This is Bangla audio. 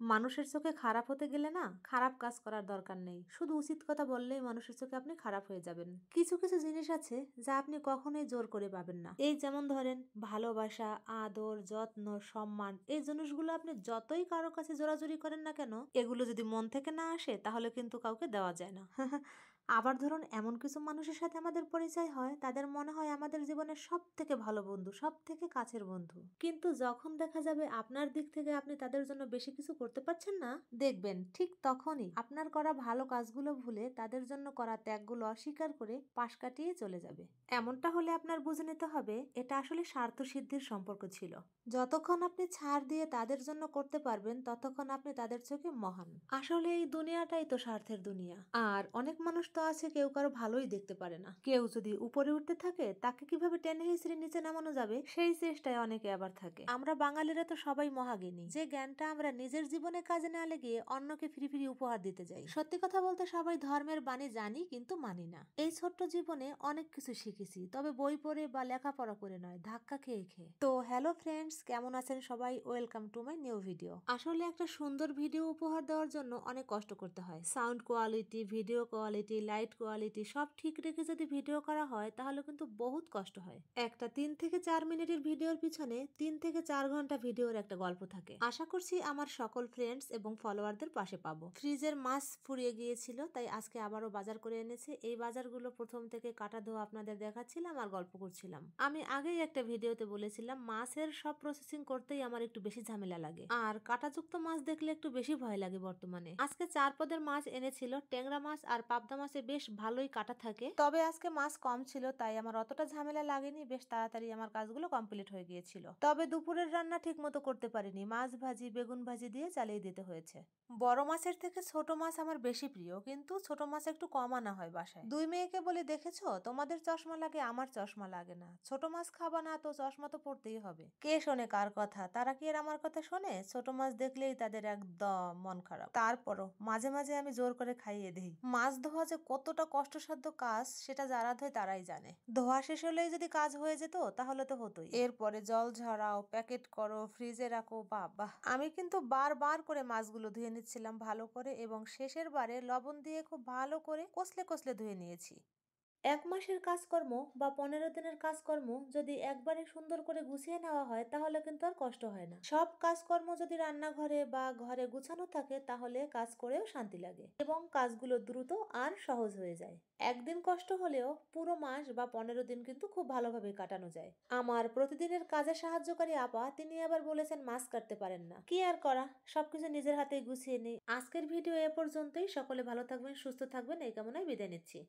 মানুষের চোখে খারাপ হতে গেলে না খারাপ কাজ করার দরকার নেই, শুধু উচিত কথা বললেই মানুষের চোখে আপনি খারাপ হয়ে যাবেন। কিছু কিছু জিনিস আছে যা আপনি কখনোই জোর করে পাবেন না। এই যেমন ধরেন ভালোবাসা, আদর, যত্ন, সম্মান, এই জিনিসগুলো আপনি যতই কারো কাছে জোরাজুরি করেন না কেন, এগুলো যদি মন থেকে না আসে তাহলে কিন্তু কাউকে দেওয়া যায় না। আবার ধরুন এমন কিছু মানুষের সাথে আমাদের পরিচয় হয়, তাদের মনে হয় আমাদের জীবনের সব থেকে ভালো বন্ধু, সব থেকে কাছের বন্ধু, কিন্তু যখন দেখা যাবে আপনার দিক থেকে আপনি তাদের জন্য বেশি কিছু করতে পারছেন না, দেখবেন ঠিক তখনই আপনার করা ভালো কাজগুলো ভুলে তাদের জন্য করা ত্যাগগুলো অস্বীকার করে পাশ কাটিয়ে চলে যাবে। এমনটা হলে আপনার বুঝে নিতে হবে এটা আসলে স্বার্থ সিদ্ধির সম্পর্ক ছিল। যতক্ষণ আপনি ছাড় দিয়ে তাদের জন্য করতে পারবেন ততক্ষণ আপনি তাদের চোখে মহান। আসলে এই দুনিয়াটাই তো স্বার্থের দুনিয়া। আর অনেক মানুষ তো আছে কেউ কারো ভালোই দেখতে পারে না। কেউ যদি উপরে উঠতে থাকে তাকে কিভাবে টেনে হিঁচড়ে নিচে নামানো যাবে সেই চেষ্টায় অনেকে আবার থাকে। আমরা বাঙালিরা তো সবাই মহাজ্ঞানী, যে জ্ঞানটা আমরা নিজের জীবনে কাজে না লেগে অন্যকে ফিরি ফিরি উপহার দিতে যাই। সত্যি কথা বলতে সবাই ধর্মের বাণী জানি কিন্তু মানি না। এই ছোট্ট জীবনে অনেক কিছু শিখেছি, তবে বই পড়ে বা লেখাপড়া করে নয়, ধাক্কা খেয়ে খেয়ে। তো হ্যালো ফ্রেন্ডস, কেমন আছেন সবাই? Welcome to my new video. আসলে একটা সুন্দর ভিডিও উপহার দেওয়ার জন্য অনেক কষ্ট করতে হয়। Sound quality, video quality, light quality সব ঠিক রেখে যদি ভিডিও করা হয় তাহলে কিন্তু বহুত কষ্ট হয়। একটা 3 থেকে 4 মিনিটের ভিডিওর পিছনে 3 থেকে 4 ঘন্টা ভিডিওর একটা গল্প থাকে। আশা করছি আমার সকল ফ্রেন্ডস এবং ফলোয়ারদের পাশে পাবো। ফ্রিজের মাছ ফুরিয়ে গিয়েছিল, তাই আজকে আবারও বাজার করে এনেছে। এই বাজারগুলো প্রথম থেকে কাটা ধোয়া আপনাদের দেখাচ্ছিলাম আর গল্প করছিলাম। আমি আগেই একটা ভিডিওতে বলেছিলাম মাছের সব প্রসেসিং করতেই আমার একটু বেশি ঝামেলা লাগে, আর কাটাযুক্ত মাছ দেখলে একটু বেশি ভয় লাগে বর্তমানে। আজকে 4 পদের মাছ এনেছিল, ট্যাংরা মাছ আর পাবদা মাছে বেশ ভালোই কাটা থাকে, তবে আজকে মাছ কম ছিল তাই আমার অতটা ঝামেলা লাগেনি, বেশ তাড়াতাড়ি আমার কাজগুলো কমপ্লিট হয়ে গিয়েছিল। তবে দুপুরের রান্না ঠিক মতো করতে পারিনি, মাছ ভাজি, বেগুন ভাজি দিয়ে চালিয়ে দিতে হয়েছে। বড় মাছের থেকে ছোট মাছ আমার বেশি প্রিয়, কিন্তু ছোট মাছ একটু কম আনা হয় বাসায়। দুই মেয়েকে বলে, দেখেছো তোমাদের চশমা লাগে, আমার চশমা লাগে না, ছোট মাছ খাবা না তো চশমা তো পড়তেই হবে। কে শোনে কার কথা? তারা কি আর আমার কথা শোনে? ছোট মাছ দেখলেই তাদের একদম মন খারাপ। তারপরও মাঝে মাঝে আমি জোর করে খাইয়ে দিই। মাছ ধোয়া যে কতটা কষ্টসাধ্য কাজ সেটা যারা ধোয় তারাই জানে। ধোয়া শেষ হলেই যদি কাজ হয়ে যেত তাহলে তো হতোই। এরপরে জল ঝরাও, প্যাকেট করো, ফ্রিজে রাখো, বাবা। আমি কিন্তু বারবার করে মাছগুলো ধুয়ে নিচ্ছিলাম ভালো করে, এবং শেষের বারে লবণ দিয়ে খুব ভালো করে কষলে কষলে ধুয়ে নিয়েছি। 1 মাসের কাজকর্ম বা 15 দিনের কাজকর্ম যদি একবারে সুন্দর করে গুছিয়ে নেওয়া হয় তাহলে কিন্তু আর কষ্ট হয় না। সব কাজকর্ম যদি রান্নাঘরে বা ঘরে গুছানো থাকে তাহলে কাজ করেও শান্তি লাগে এবং কাজগুলো দ্রুত আর সহজ হয়ে যায়। একদিন কষ্ট হলেও পুরো মাস বা 15 দিন কিন্তু খুব ভালোভাবে কাটানো যায়। আমার প্রতিদিনের কাজে সাহায্যকারী আপা, তিনি আবার বলেছেন মাছ কাটতে পারেন না। কি আর করা, সবকিছু নিজের হাতেই গুছিয়ে নেই। আজকের ভিডিও এ পর্যন্তই। সকলে ভালো থাকবেন, সুস্থ থাকবেন এই কামনায় বিদায় নিচ্ছি।